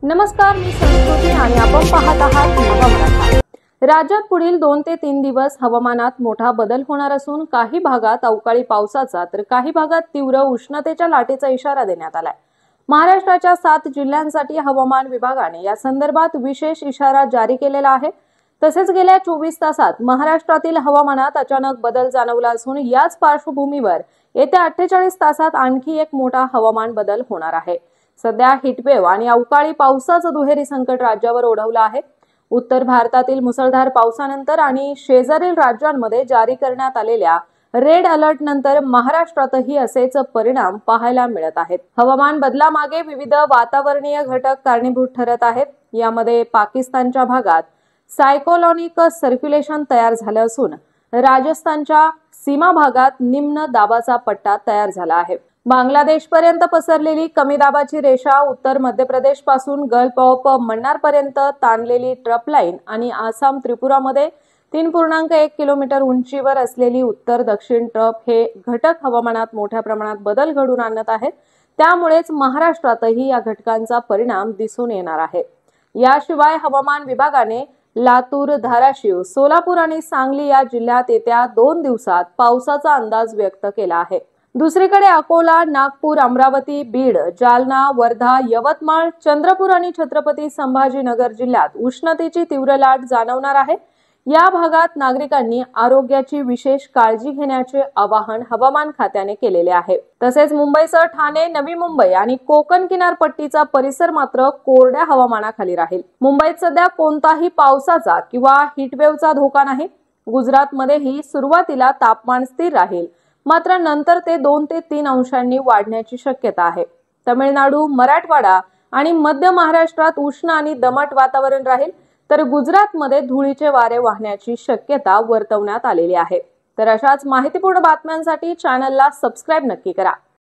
नमस्कार, मी संस्कृती आणि आपण पाहत आहात नवा मराठा। राज्यात पुढील 2 ते 3 दिवस हवामानात मोठा बदल होणार असून काही भागात अवकाळी पावसाचा तर काही भागात तीव्र उष्णतेच्या लाटेचा इशारा देण्यात आलाय। महाराष्ट्राच्या 7 जिल्ह्यांसाठी हवामान विभागाने या संदर्भात विशेष इशारा जारी केलेला आहे। तसेच गेल्या 24 तासात महाराष्ट्रातील हवामानात अचानक बदल जाणवला असून याच पार्श्वभूमीवर येत्या 48 तासात आणखी एक मोठा हवामान बदल होणार आहे। सध्या हीटवेव्ह आणि अवकाळी पावसाचं दुहेरी संकट राज्यावर ओढवलं आहे। उत्तर भारतातील मुसळधार पावसानंतर आणि शेजारील राज्यांमध्ये जारी करण्यात आलेल्या रेड अलर्ट नंतर महाराष्ट्रातही असेच परिणाम पाहायला मिळत आहेत। हवामान बदलामागे विविध वातावरणीय घटक कारणीभूत ठरत आहेत। यामध्ये पाकिस्तानच्या भागात सायक्लोनिक सर्क्युलेशन तयार झालं असून राजस्थानच्या सीमा भागात निम्न दाबाचा पट्टा तयार झाला आहे। बांगलादेशपर्यंत पसरलेली कमी दाबाची रेषा, उत्तर मध्य प्रदेश पासून गल्फ ऑफ मन्नार पर्यंत ताणलेली ट्रफ लाईन आणि आसाम त्रिपुरामध्ये 3.1 किलोमीटर उंचीवर असलेली उत्तर दक्षिण ट्रफ हे घटक हवामानात मोठ्या प्रमाणात बदल घडवून आणत आहेत। त्यामुळेच महाराष्ट्रातही या घटकांचा परिणाम दिसून येणार आहे। याशिवाय हवामान विभागाने लातूर, धाराशिव, सोलापूर आणि सांगली या जिल्ह्यात येत्या 2 दिवसात पावसाचा अंदाज व्यक्त केला आहे। दुसरीकडे अकोला, नागपूर, अमरावती, बीड, जालना, वर्धा, यवतमाळ, चंद्रपूर आणि छत्रपती संभाजीनगर जिल्ह्यात उष्णतेची तीव्र लाट जाणवणार आहे। या भागात नागरिकांनी आरोग्याची विशेष काळजी घेण्याचे आवाहन हवामान खात्याने केलेले आहे। तसेच मुंबईसह ठाणे, नवी मुंबई आणि कोकण किनारपट्टीचा परिसर मात्र कोरड्या हवामानाखाली राहील। मुंबईत सध्या कोणताही पावसाचा किंवा हीटवेव्हचा धोका नाही। गुजरातमध्येही सुरुवातीला तापमान स्थिर राहील, मात्र नंतर ते 2 ते 3 अंशांनी वाढण्याची शक्यता आहे। तमिळनाडू, मराठवाडा आणि मध्य महाराष्ट्रात उष्ण आणि दमट वातावरण राहील, तर गुजरातमध्ये धुळीचे वारे वाहण्याची शक्यता वर्तवण्यात आलेली आहे। तर अशाच माहितीपूर्ण बातम्यांसाठी चॅनलला सबस्क्राइब नक्की करा।